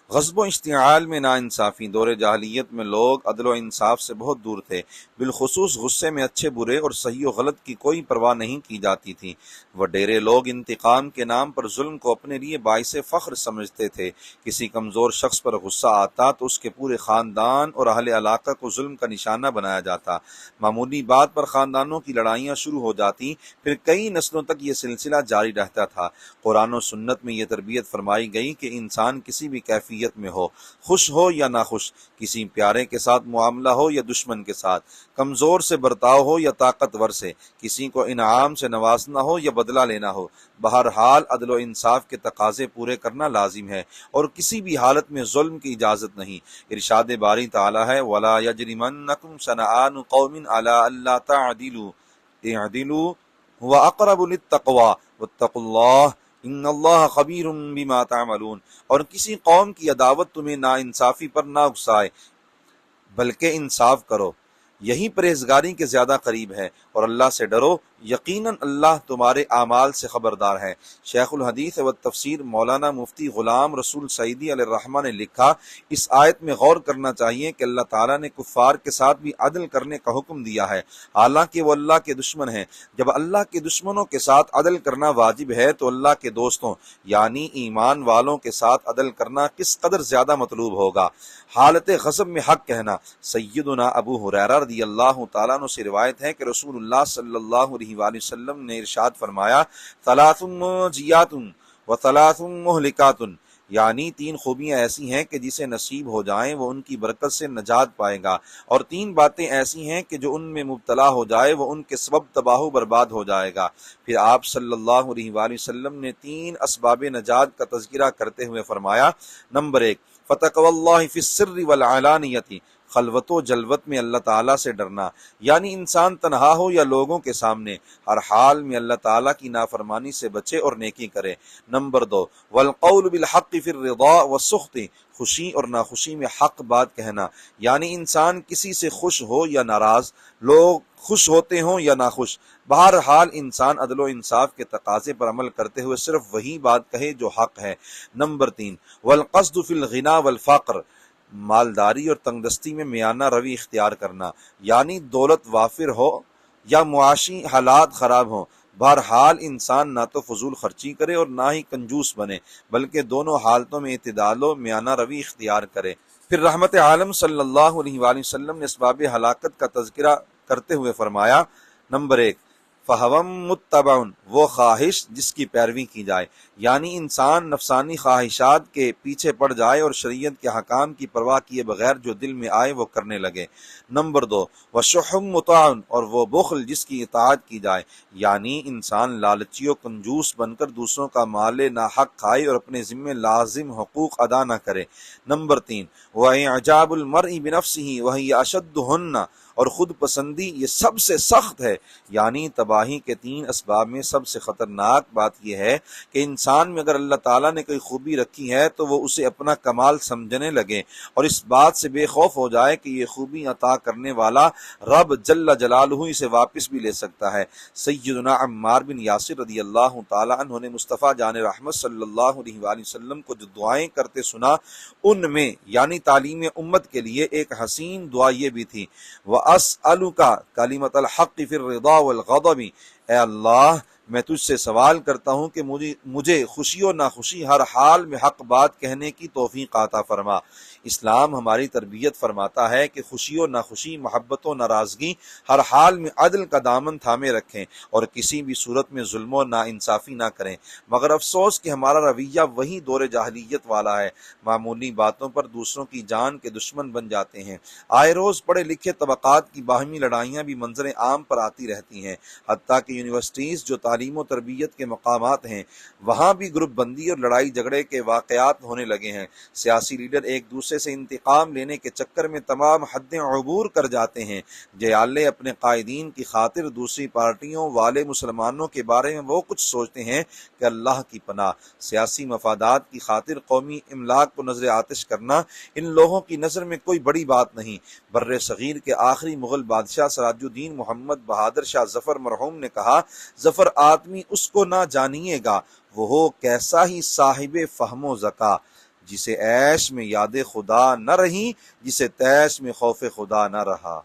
غصب و اشتعال میں ناانصافی۔ دور جاہلیت میں لوگ عدل و انصاف سے بہت دور تھے، بالخصوص غصے میں اچھے برے اور صحیح و غلط کی کوئی پرواہ نہیں کی جاتی تھی۔ وڈیرے لوگ انتقام کے نام پر ظلم کو اپنے لیے باعث فخر سمجھتے تھے۔ کسی کمزور شخص پر غصہ آتا تو اس کے پورے خاندان اور اہل علاقہ کو ظلم کا نشانہ بنایا جاتا۔ معمولی بات پر خاندانوں کی لڑائیاں شروع ہو جاتی، پھر کئی نسلوں تک یہ سلسلہ جاری رہتا تھا۔ قرآن و سنت میں یہ تربیت فرمائی گئی کہ انسان کسی بھی کیفیت میں ہو، خوش ہو یا ناخوش، کسی پیارے کے ساتھ معاملہ ہو یا دشمن کے ساتھ، کمزور سے برتاؤ ہو یا طاقتور سے، کسی کو انعام سے نوازنا ہو یا بدلہ لینا ہو، بہرحال عدل و انصاف کے تقاضے پورے کرنا لازم ہے اور کسی بھی حالت میں ظلم کی اجازت نہیں۔ ارشاد باری تعالی ہے وَلَا يَجْرِمَنَّكُمْ شَنَآنُ قَوْمٍ عَلَىٰ أَلَّا تَعْدِلُوا اعْدِلُوا هُوَ أَقْرَبُ لِلتَّقْوَىٰ وَاتَّقُوا اللَّهَ ان اللہ خبیر بما تعملون۔ اور کسی قوم کی عداوت تمہیں ناانصافی پر نہ اکسائے، بلکہ انصاف کرو، یہی پرہیزگاری کے زیادہ قریب ہے، اور اللہ سے ڈرو، یقیناً اللہ تمہارے اعمال سے خبردار ہے۔ شیخ الحدیث و تفسیر مولانا مفتی غلام رسول سعیدی علیہ الرحمہ نے لکھا، اس آیت میں غور کرنا چاہیے کہ اللہ تعالیٰ نے کفار کے ساتھ بھی عدل کرنے کا حکم دیا ہے، حالانکہ وہ اللہ کے دشمن ہیں۔ جب اللہ کے دشمنوں کے ساتھ عدل کرنا واجب ہے تو اللہ کے دوستوں یعنی ایمان والوں کے ساتھ عدل کرنا کس قدر زیادہ مطلوب ہوگا۔ حالت غضب میں حق کہنا۔ سیدنا ابو ہریرہ رضی اللہ تعالیٰ عنہ سے روایت ہے کہ رسول اللہ صلی اللہ علیہ وآلہ وسلم نے ارشاد فرمایا، ثلاث منجیات و ثلاث مہلکات، یعنی تین خوبیاں ایسی ہیں کہ جسے نصیب ہو جائیں وہ ان کی برکت سے نجات پائے گا، اور تین باتیں ایسی ہیں کہ جو ان میں مبتلا ہو جائے وہ ان کے سبب تباہ و برباد ہو جائے گا۔ پھر آپ صلی اللہ علیہ وآلہ وسلم نے تین اسباب نجات کا تذکرہ کرتے ہوئے فرمایا، نمبر 1 فتقوی اللہ فی السر والعلانیۃ، خلوت و جلوت میں اللہ تعالیٰ سے ڈرنا، یعنی انسان تنہا ہو یا لوگوں کے سامنے، ہر حال میں اللہ تعالیٰ کی نافرمانی سے بچے اور نیکی کرے۔ نمبر 2 والقول بالحق فی الرضا والسخط، خوشی اور ناخوشی میں حق بات کہنا، یعنی انسان کسی سے خوش ہو یا ناراض، لوگ خوش ہوتے ہوں یا ناخوش، بہرحال انسان عدل و انصاف کے تقاضے پر عمل کرتے ہوئے صرف وہی بات کہے جو حق ہے۔ نمبر 3 والقصد فی الغنا والفقر، مالداری اور تنگدستی میں میانہ روی اختیار کرنا، یعنی دولت وافر ہو یا معاشی حالات خراب ہوں، بہرحال انسان نہ تو فضول خرچی کرے اور نہ ہی کنجوس بنے، بلکہ دونوں حالتوں میں اعتدال و میانہ روی اختیار کرے۔ پھر رحمت عالم صلی اللہ علیہ وآلہ وسلم نے اسباب ہلاکت کا تذکرہ کرتے ہوئے فرمایا، نمبر 1 فہوم متبع، وہ خواہش جس کی پیروی کی جائے، یعنی انسان نفسانی خواہشات کے پیچھے پڑ جائے اور شریعت کے حکام کی پرواہ کیے بغیر جو دل میں آئے وہ کرنے لگے۔ نمبر 2 وشح مطاع، اور وہ بخل جس کی اطاعت کی جائے، یعنی انسان لالچی و کنجوس بن کر دوسروں کا مال ناحق کھائے اور اپنے ذمہ لازم حقوق ادا نہ کرے۔ نمبر 3 وإعجاب المرء بنفسه وهي أشدهن، اور خود پسندی یہ سب سے سخت ہے، یعنی تباہی کے تین اسباب میں سب سے خطرناک بات یہ ہے کہ انسان میں اگر اللہ تعالیٰ نے کوئی خوبی رکھی ہے تو وہ اسے اپنا کمال سمجھنے لگے اور اس بات سے بے خوف ہو جائے کہ یہ خوبی عطا کرنے والا رب جل جلالہ اسے واپس بھی لے سکتا ہے۔ سیدنا عمار بن یاسر رضی اللہ تعالیٰ عنہ نے مصطفیٰ جان رحمت صلی اللہ علیہ وآلہ وسلم کو جو دعائیں کرتے سنا، ان میں یعنی تعلیم امت کے لیے ایک حسین دعا یہ بھی تھی، وَأَسْأَلُكَ كَلِمَةَ الْحَقِّ فِي الرِّضَا وَالْغَضَبِ، اے اللہ میں تجھ سے سوال کرتا ہوں کہ مجھے خوشی و ناخوشی ہر حال میں حق بات کہنے کی توفیق عطا فرما۔ اسلام ہماری تربیت فرماتا ہے کہ خوشی و ناخوشی، محبت و ناراضگی، ہر حال میں عدل کا دامن تھامے رکھیں اور کسی بھی صورت میں ظلم و ناانصافی نہ کریں، مگر افسوس کہ ہمارا رویہ وہی دور جاہلیت والا ہے، معمولی باتوں پر دوسروں کی جان کے دشمن بن جاتے ہیں۔ آئے روز پڑھے لکھے طبقات کی باہمی لڑائیاں بھی منظر عام پر آتی رہتی ہیں، حتیٰ کہ یونیورسٹیز جو تعلیم و تربیت کے مقامات ہیں وہاں بھی گروپ بندی اور لڑائی جھگڑے کے واقعات ہونے لگے ہیں۔ سیاسی لیڈر ایک دوسرے سے انتقام لینے کے چکر میں تمام حدیں عبور کر جاتے ہیں۔ جیالے اپنے قائدین کی خاطر دوسری پارٹیوں والے مسلمانوں کے بارے میں وہ کچھ سوچتے ہیں کہ اللہ کی پناہ۔ سیاسی مفادات کی خاطر قومی املاک کو نظر آتش کرنا ان لوگوں کی نظر میں کوئی بڑی بات نہیں۔ بر صغیر کے آخری مغل بادشاہ سراج الدین محمد بہادر شاہ ظفر مرحوم نے کہا، ظفر آدمی اس کو نہ جانیے گا وہ ہو کیسا ہی صاحب فہم و ذکا، جسے عیش میں یاد خدا نہ رہی، جسے تیش میں خوف خدا نہ رہا۔